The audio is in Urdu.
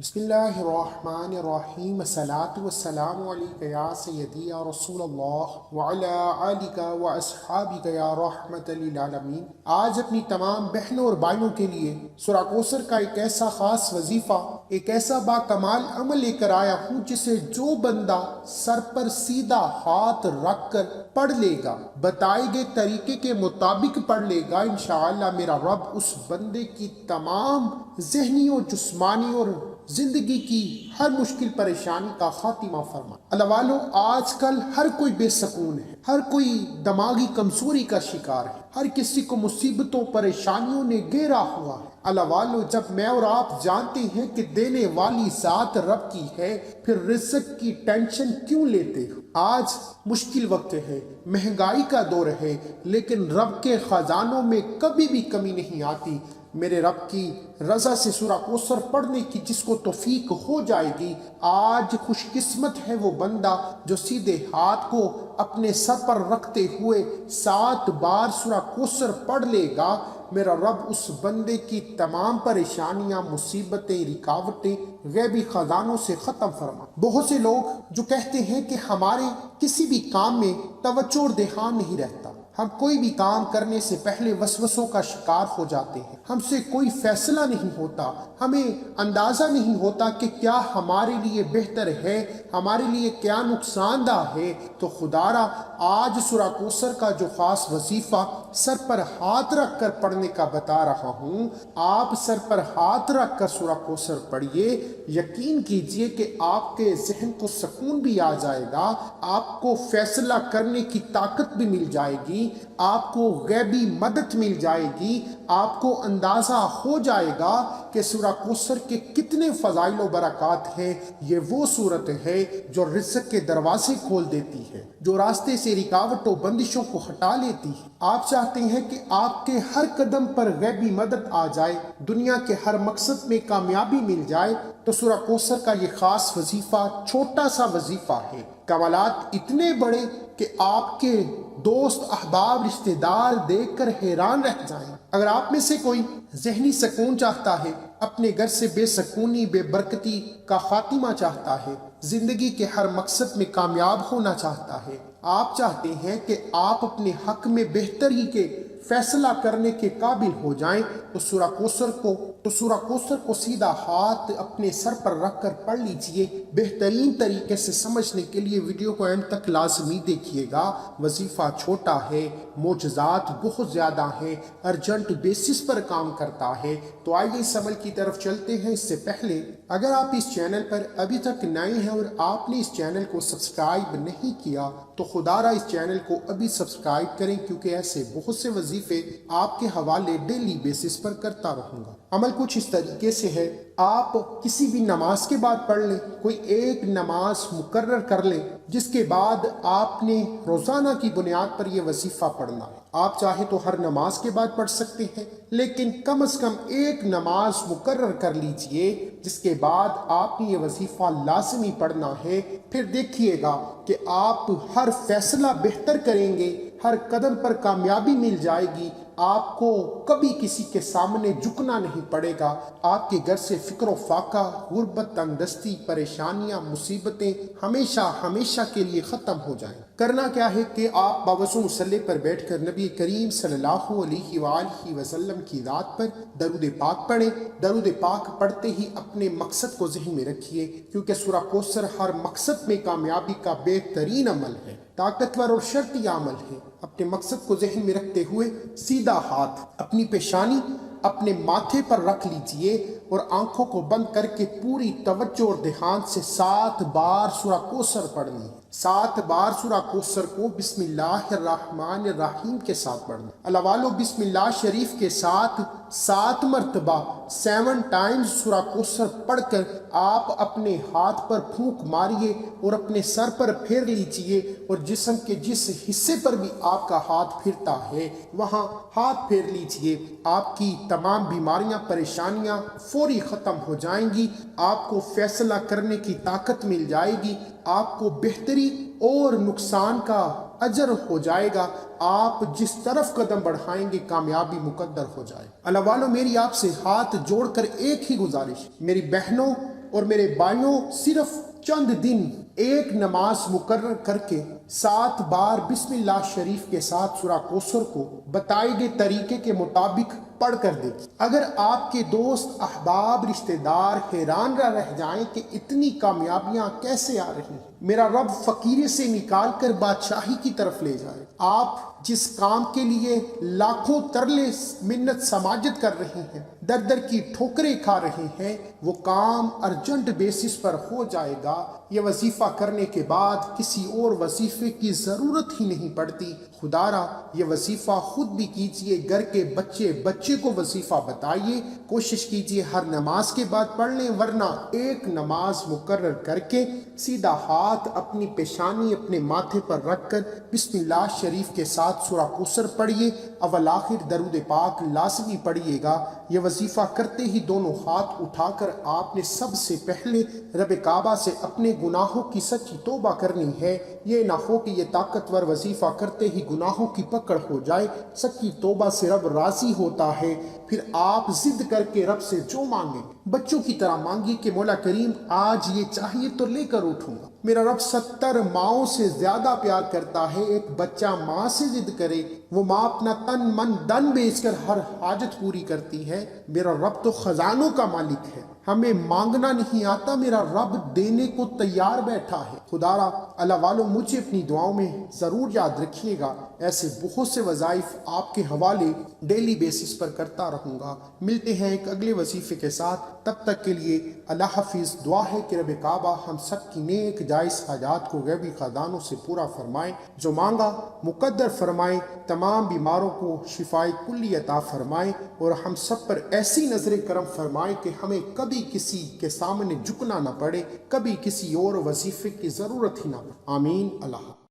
بسم اللہ الرحمن الرحیم الصلاۃ والسلام علیک یا سیدی یا رسول اللہ وعلی آلک و اصحابک یا رحمت للعالمین۔ آج اپنی تمام بہنوں اور بھائیوں کے لیے سورہ کوثر کا ایک ایسا خاص وظیفہ، ایک ایسا با کمال عمل لے کر آیا ہوں جسے جو بندہ سر پر سیدھا ہاتھ رکھ کر پڑھ لے گا، بتائے گئے طریقے کے مطابق پڑھ لے گا، انشاءاللہ میرا رب اس بندے کی تمام ذہنی اور جسمانی اور زندگی کی ہر مشکل پریشانی کا خاتمہ فرما۔ اللہ والو، آج کل ہر کوئی بے سکون ہے، ہر کوئی دماغی کمزوری کا شکار ہے، ہر کسی کو مصیبتوں پریشانیوں نے گھیرا ہوا ہے۔ اللہ والو، جب میں اور آپ جانتے ہیں کہ دینے والی ذات رب کی ہے، پھر رزق کی ٹینشن کیوں لیتے ہو؟ آج مشکل وقت ہے، مہنگائی کا دور ہے، لیکن رب کے خزانوں میں کبھی بھی کمی نہیں آتی۔ میرے رب کی رضا سے سورہ کوثر پڑھنے کی جس کو توفیق ہو جائے گی، آج خوش قسمت ہے وہ بندہ جو سیدھے ہاتھ کو اپنے سر پر رکھتے ہوئے 7 بار سورہ کوثر پڑھ لے گا۔ میرا رب اس بندے کی تمام پریشانیاں، مصیبتیں، رکاوٹیں غیبی خزانوں سے ختم فرما۔ بہت سے لوگ جو کہتے ہیں کہ ہمارے کسی بھی کام میں توجہ اور دھیان نہیں رہتا، ہم کوئی بھی کام کرنے سے پہلے وسوسوں کا شکار ہو جاتے ہیں، ہم سے کوئی فیصلہ نہیں ہوتا، ہمیں اندازہ نہیں ہوتا کہ کیا ہمارے لیے بہتر ہے، ہمارے لیے کیا نقصان دہ ہے۔ تو خدارا، آج سورہ کوثر کا جو خاص وظیفہ سر پر ہاتھ رکھ کر پڑھنے کا بتا رہا ہوں، آپ سر پر ہاتھ رکھ کر سورہ کوثر پڑھیے، یقین کیجئے کہ آپ کے ذہن کو سکون بھی آ جائے گا، آپ کو فیصلہ کرنے کی طاقت بھی مل جائے گی، آپ کو غیبی مدد مل جائے گی، آپ کو اندازہ ہو جائے گا کہ سورہ کوثر کے کتنے فضائل و برکات ہیں۔ یہ وہ صورت ہے جو رزق کے دروازے کھول دیتی ہے، جو راستے سے رکاوٹ و بندشوں کو ہٹا لیتی ہے۔ آپ چاہتے ہیں کہ آپ کے ہر قدم پر غیبی مدد آ جائے، دنیا کے ہر مقصد میں کامیابی مل جائے، تو سورہ کوثر کا یہ خاص وظیفہ چھوٹا سا وظیفہ ہے، کمالات اتنے بڑے کہ آپ کے دوست، احباب، رشتہ دار دیکھ کر حیران رہ جائیں۔ اگر آپ میں سے کوئی ذہنی سکون چاہتا ہے، اپنے گھر سے بے سکونی، بے برکتی کا خاتمہ چاہتا ہے، زندگی کے ہر مقصد میں کامیاب ہونا چاہتا ہے، آپ چاہتے ہیں کہ آپ اپنے حق میں بہتری کے فیصلہ کرنے کے قابل ہو جائیں، تو سورہ کوثر کو سیدھا ہاتھ اپنے سر پر رکھ کر پڑھ لیجئے۔ بہترین طریقے سے سمجھنے کے لیے ویڈیو کو اینڈ تک لازمی دیکھیے گا۔ وظیفہ چھوٹا ہے، معجزات بہت زیادہ ہیں، ارجنٹ بیسس پر کام کرتا ہے۔ تو آئیے اس عمل کی طرف چلتے ہیں۔ اس سے پہلے اگر آپ اس چینل پر ابھی تک نئے ہیں اور آپ نے اس چینل کو سبسکرائب نہیں کیا تو خدارا اس چینل کو ابھی سبسکرائب کریں، کیونکہ ایسے بہت سے وظیفے آپ کے حوالے ڈیلی بیسس پر کرتا رہوں گا۔ عمل کچھ اس طریقے سے ہے، آپ کسی بھی نماز کے بعد پڑھ لیں، کوئی ایک نماز مقرر کر لیں، جس کے بعد آپ نے روزانہ کی بنیاد پر یہ وظیفہ پڑھنا ہے۔ آپ چاہے تو ہر نماز کے بعد پڑھ سکتے ہیں، لیکن کم از کم ایک نماز مقرر کر لیجئے، جس کے بعد آپ نے یہ وظیفہ لازمی پڑھنا ہے۔ پھر دیکھیے گا کہ آپ ہر فیصلہ بہتر کریں گے، ہر قدم پر کامیابی مل جائے گی، آپ کو کبھی کسی کے سامنے جھکنا نہیں پڑے گا، آپ کے گھر سے فکر و فاقہ، غربت، تنگدستی، پریشانیاں، مصیبتیں ہمیشہ کے لیے ختم ہو جائیں۔ کرنا کیا ہے کہ آپ باوضو مصلی پر بیٹھ کر نبی کریم صلی اللہ علیہ وآلہ وسلم کی ذات پر درود پاک پڑھیں۔ درود پاک پڑھتے ہی اپنے مقصد کو ذہن میں رکھیے، کیونکہ سورہ کوثر ہر مقصد میں کامیابی کا بہترین عمل ہے، طاقتور اور شرطی عمل ہے۔ اپنے مقصد کو ذہن میں رکھتے ہوئے سیدھا ہاتھ اپنی پیشانی، اپنے ماتھے پر رکھ لیجئے اور آنکھوں کو بند کر کے پوری توجہ اور دھیان سے 7 بار سورہ کوثر پڑھنی ہے۔ 7 بار سورہ کوثر کو بسم اللہ الرحمن الرحیم کے ساتھ پڑھنا۔ اللہ والو، بسم اللہ شریف کے ساتھ 7 مرتبہ 7 ٹائمز سورہ کوثر پڑھ کر آپ اپنے ہاتھ پر پھونک ماریے اور اپنے سر پر پھیر لیجئے، اور جسم کے جس حصے پر بھی آپ کا ہاتھ پھرتا ہے وہاں ہاتھ پھیر لیجئے۔ آپ کی تمام بیماریاں، پریشانیاں فوری ختم ہو جائیں گی، آپ کو فیصلہ کرنے کی طاقت مل جائے گی، آپ کو بہتری اور نقصان کا اجر ہو جائے گا، آپ جس طرف قدم بڑھائیں گے کامیابی مقدر ہو جائے۔ اللہ والو، میری آپ سے ہاتھ جوڑ کر ایک ہی گزارش، میری بہنوں، اور میرے بھائیوں، صرف چند دن ایک نماز مقرر کر کے 7 بار بسم اللہ شریف کے ساتھ سورہ کوثر کو بتائے گئے طریقے کے مطابق پڑھ کر دے گی۔ اگر آپ کے دوست، احباب، رشتہ دار حیران رہ جائیں کہ اتنی کامیابیاں کیسے آ رہی ہیں، میرا رب فقیرے سے نکال کر بادشاہی کی طرف لے جائے۔ آپ جس کام کے لیے لاکھوں ترلے منت سماجت کر رہے ہیں، در در کی ٹھوکریں کھا رہے ہیں، وہ کام ارجنٹ بیسس پر ہو جائے گا۔ یہ وظیفہ کرنے کے بعد کسی اور وظیفے کی ضرورت ہی نہیں پڑتی۔ خدا را یہ وظیفہ خود بھی کیجئے، گھر کے بچے کو وظیفہ بتائیے، کوشش کیجئے ہر نماز کے بعد پڑھ لیں، ورنہ ایک نماز مقرر کر کے سیدھا ہاتھ اپنی پیشانی اپنے ماتھے پر رکھ کر بسم اللہ شریف کے ساتھ سورہ کوثر پڑھیے، اول آخر درود پاک لازمی پڑھیے گا۔ یہ وظیفہ کرتے ہی دونوں ہاتھ اٹھا کر آپ نے سب سے پہلے رب کعبہ سے اپنے گناہوں کی سچی توبہ کرنی ہے۔ یہ نہ ہو کہ یہ طاقتور وظیفہ کرتے ہی گناہوں کی پکڑ ہو جائے۔ سچی توبہ سے رب راضی ہوتا ہے، پھر آپ ضد کر کے رب سے جو مانگیں بچوں کی طرح مانگیے کہ مولا کریم آج یہ چاہیے تو لے کر اٹھوں گا۔ میرا رب 70 ماؤں سے زیادہ پیار کرتا ہے۔ ایک بچہ ماں سے ضد کرے، وہ ماں اپنا تن من دن بیچ کر ہر حاجت پوری کرتی ہے۔ میرا رب تو خزانوں کا مالک ہے، ہمیں مانگنا نہیں آتا، میرا رب دینے کو تیار بیٹھا ہے۔ خدا را اللہ والوں مجھے اپنی دعاؤں میں ضرور یاد رکھیے گا۔ ایسے بہت سے وظائف آپ کے حوالے ڈیلی بیسس پر کرتا رہوں گا۔ ملتے ہیں ایک اگلے وظیفے کے ساتھ، تب تک کے لیے اللہ حافظ۔ دعا ہے کہ رب کعبہ ہم سب کی نیک جائز حاجات کو غیبی خزانوں سے پورا فرمائے، جو مانگا مقدر فرمائے، تمام بیماروں کو شفائے کلی عطا فرمائے، اور ہم سب پر ایسی نظر کرم فرمائے کہ ہمیں کبھی کسی کے سامنے جھکنا نہ پڑے، کبھی کسی اور وظیفے کی ضرورت ہی نہ پڑے۔ آمین۔ اللہ